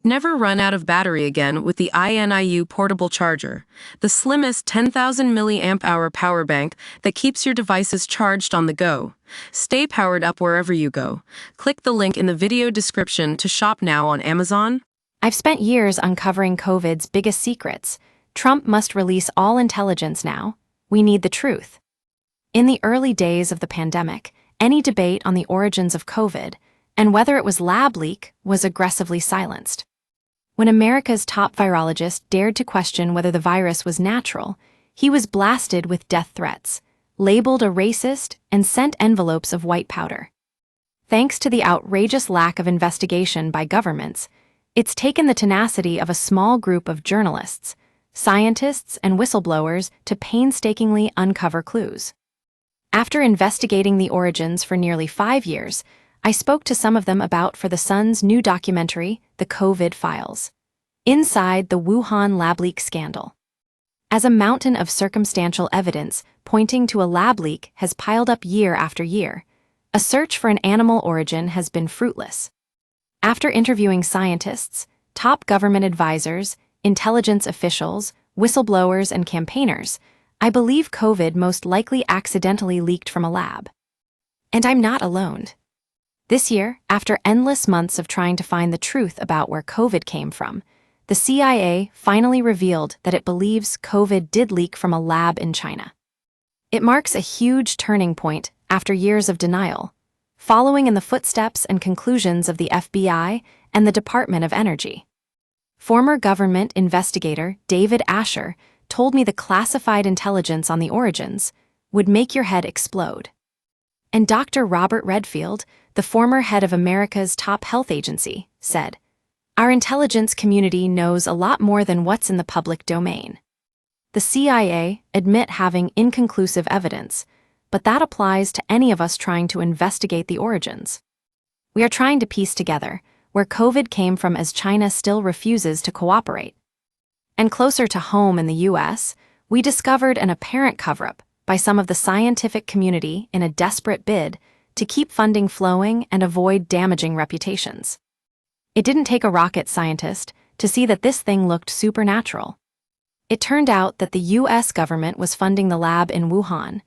Never run out of battery again with the INIU portable charger, the slimmest 10,000 milliamp hour power bank that keeps your devices charged on the go. Stay powered up wherever you go. Click the link in the video description to shop now on Amazon. I've spent years uncovering COVID's biggest secrets. Trump must release all intelligence now. We need the truth. In the early days of the pandemic, any debate on the origins of COVID and whether it was lab leak was aggressively silenced. When America's top virologist dared to question whether the virus was natural, he was blasted with death threats, labeled a racist, and sent envelopes of white powder. Thanks to the outrageous lack of investigation by governments, it's taken the tenacity of a small group of journalists, scientists, and whistleblowers to painstakingly uncover clues. After investigating the origins for nearly 5 years, I spoke to some of them about for The Sun's new documentary, The COVID Files. Inside the Wuhan lab leak scandal. As a mountain of circumstantial evidence pointing to a lab leak has piled up year after year, a search for an animal origin has been fruitless. After interviewing scientists, top government advisors, intelligence officials, whistleblowers, and campaigners, I believe COVID most likely accidentally leaked from a lab. And I'm not alone. This year, after endless months of trying to find the truth about where COVID came from, the CIA finally revealed that it believes COVID did leak from a lab in China. It marks a huge turning point after years of denial, following in the footsteps and conclusions of the FBI and the Department of Energy. Former government investigator David Asher told me the classified intelligence on the origins would make your head explode. And Dr. Robert Redfield, the former head of America's top health agency, said, "Our intelligence community knows a lot more than what's in the public domain." The CIA admit having inconclusive evidence, but that applies to any of us trying to investigate the origins. We are trying to piece together where COVID came from as China still refuses to cooperate. And closer to home in the US, we discovered an apparent cover-up by some of the scientific community in a desperate bid to keep funding flowing and avoid damaging reputations. It didn't take a rocket scientist to see that this thing looked supernatural. It turned out that the US government was funding the lab in Wuhan,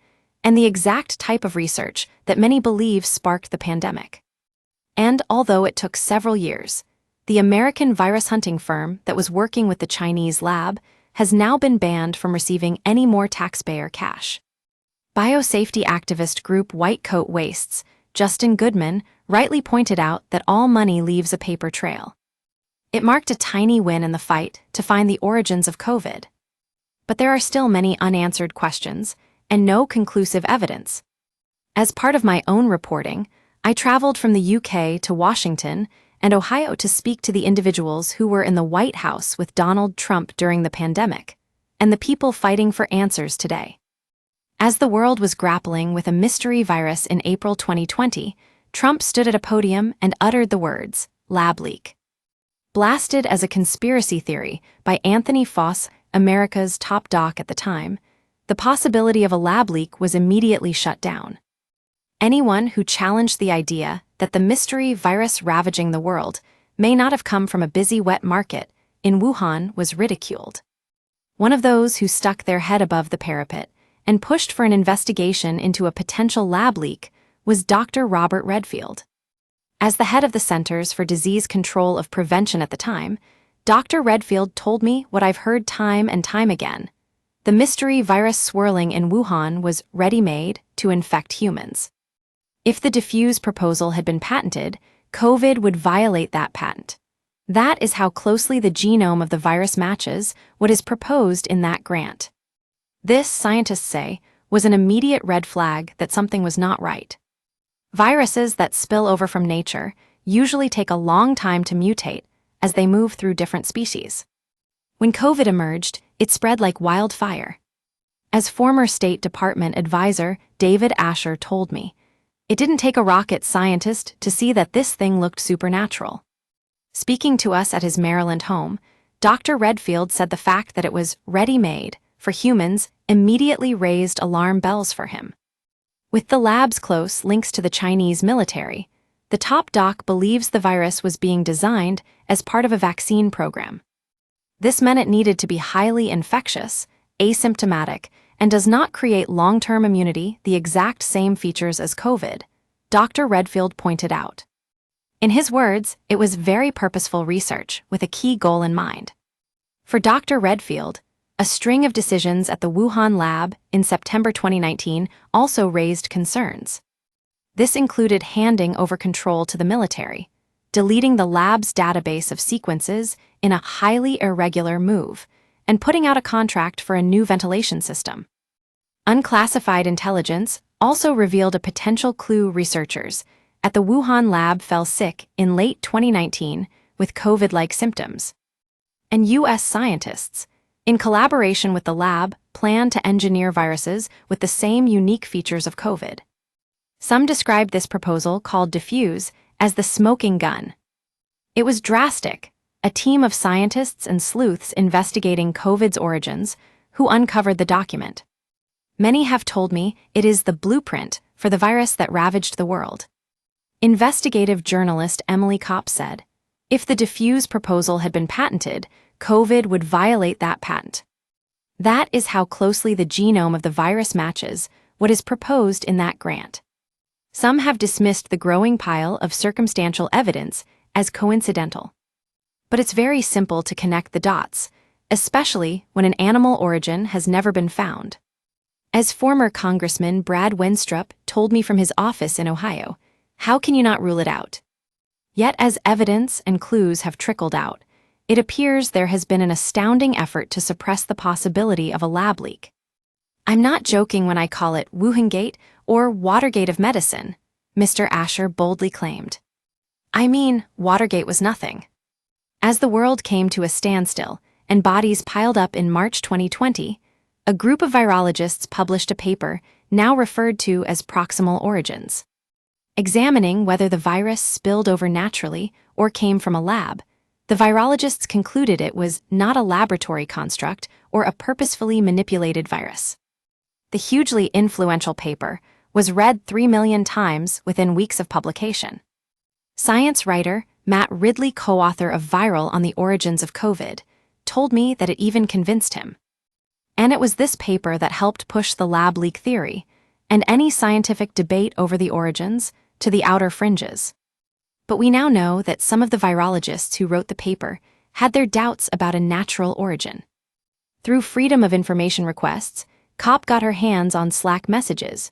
and the exact type of research that many believe sparked the pandemic. And although it took several years, the American virus hunting firm that was working with the Chinese lab has now been banned from receiving any more taxpayer cash. Biosafety activist group White Coat Wastes, Justin Goodman, rightly pointed out that all money leaves a paper trail. It marked a tiny win in the fight to find the origins of COVID. But there are still many unanswered questions and no conclusive evidence. As part of my own reporting, I traveled from the UK to Washington and Ohio to speak to the individuals who were in the White House with Donald Trump during the pandemic, and the people fighting for answers today. As the world was grappling with a mystery virus in April 2020, Trump stood at a podium and uttered the words, "lab leak." Blasted as a conspiracy theory by Anthony Foss, America's top doc at the time, the possibility of a lab leak was immediately shut down. Anyone who challenged the idea that the mystery virus ravaging the world may not have come from a busy wet market in Wuhan was ridiculed. One of those who stuck their head above the parapet and pushed for an investigation into a potential lab leak was Dr. Robert Redfield. As the head of the Centers for Disease Control and Prevention at the time, Dr. Redfield told me what I've heard time and time again. The mystery virus swirling in Wuhan was ready-made to infect humans. If the diffuse proposal had been patented, COVID would violate that patent. That is how closely the genome of the virus matches what is proposed in that grant. This, scientists say, was an immediate red flag that something was not right. Viruses that spill over from nature usually take a long time to mutate as they move through different species. When COVID emerged, it spread like wildfire. As former State Department advisor David Asher told me, it didn't take a rocket scientist to see that this thing looked supernatural. Speaking to us at his Maryland home, Dr. Redfield said the fact that it was ready-made for humans immediately raised alarm bells for him. With the lab's close links to the Chinese military, The top doc believes the virus was being designed as part of a vaccine program. This meant it needed to be highly infectious, asymptomatic, and does not create long-term immunity, the exact same features as COVID, Dr. Redfield pointed out. In his words, it was very purposeful research with a key goal in mind. For Dr. Redfield, a string of decisions at the Wuhan lab in September 2019 also raised concerns. This included handing over control to the military, deleting the lab's database of sequences in a highly irregular move, and putting out a contract for a new ventilation system. Unclassified intelligence also revealed a potential clue. Researchers at the Wuhan lab fell sick in late 2019 with COVID-like symptoms. And U.S. scientists, in collaboration with the lab, plan to engineer viruses with the same unique features of COVID. Some described this proposal, called Diffuse, as the smoking gun. It was drastic, a team of scientists and sleuths investigating COVID's origins who uncovered the document. Many have told me it is the blueprint for the virus that ravaged the world. Investigative journalist Emily Kopp said, if the Diffuse proposal had been patented, COVID would violate that patent. That is how closely the genome of the virus matches what is proposed in that grant. Some have dismissed the growing pile of circumstantial evidence as coincidental. But it's very simple to connect the dots, especially when an animal origin has never been found. As former Congressman Brad Wenstrup told me from his office in Ohio, how can you not rule it out? Yet as evidence and clues have trickled out, it appears there has been an astounding effort to suppress the possibility of a lab leak. I'm not joking when I call it Wuhangate or Watergate of medicine, Mr. Asher boldly claimed. I mean, Watergate was nothing. As the world came to a standstill and bodies piled up in March 2020, a group of virologists published a paper now referred to as Proximal Origins. Examining whether the virus spilled over naturally or came from a lab, the virologists concluded it was not a laboratory construct or a purposefully manipulated virus. The hugely influential paper was read 3 million times within weeks of publication. Science writer Matt Ridley, co-author of Viral on the Origins of COVID, told me that it even convinced him. And it was this paper that helped push the lab leak theory and any scientific debate over the origins to the outer fringes. But we now know that some of the virologists who wrote the paper had their doubts about a natural origin. Through Freedom of Information requests, Kopp got her hands on Slack messages.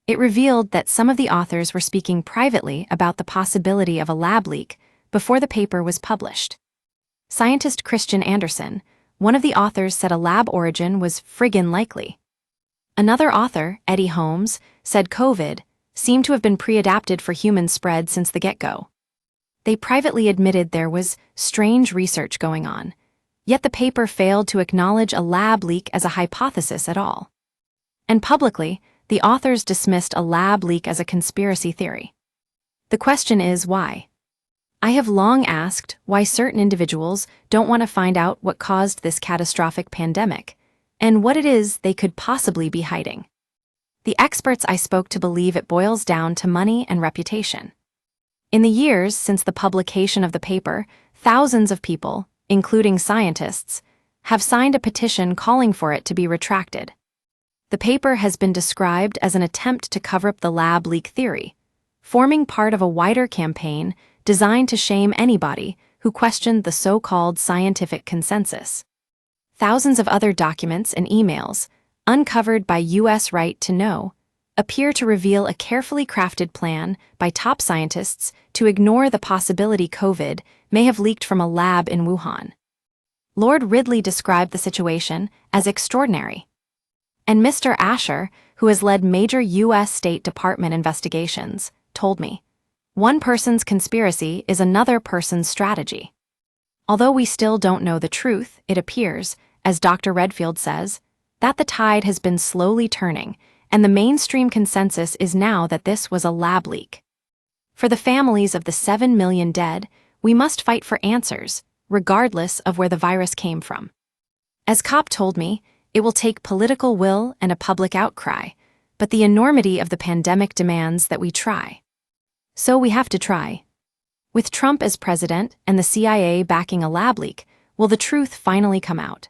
It revealed that some of the authors were speaking privately about the possibility of a lab leak before the paper was published. Scientist Christian Anderson, one of the authors, said a lab origin was friggin' likely. Another author, Eddie Holmes, said COVID seemed to have been pre-adapted for human spread since the get-go. They privately admitted there was strange research going on, yet the paper failed to acknowledge a lab leak as a hypothesis at all. And publicly, the authors dismissed a lab leak as a conspiracy theory. The question is why? I have long asked why certain individuals don't want to find out what caused this catastrophic pandemic, and what it is they could possibly be hiding. The experts I spoke to believe it boils down to money and reputation. In the years since the publication of the paper, thousands of people, including scientists, have signed a petition calling for it to be retracted. The paper has been described as an attempt to cover up the lab leak theory, forming part of a wider campaign designed to shame anybody who questioned the so-called scientific consensus. Thousands of other documents and emails, uncovered by U.S. Right to Know, appear to reveal a carefully crafted plan by top scientists to ignore the possibility COVID may have leaked from a lab in Wuhan. Lord Ridley described the situation as extraordinary. And Mr. Asher, who has led major U.S. State Department investigations, told me, one person's conspiracy is another person's strategy. Although we still don't know the truth, it appears, as Dr. Redfield says, that the tide has been slowly turning, and the mainstream consensus is now that this was a lab leak. For the families of the 7 million dead, we must fight for answers, regardless of where the virus came from. As Kopp told me, it will take political will and a public outcry, but the enormity of the pandemic demands that we try. So we have to try. With Trump as president and the CIA backing a lab leak, will the truth finally come out?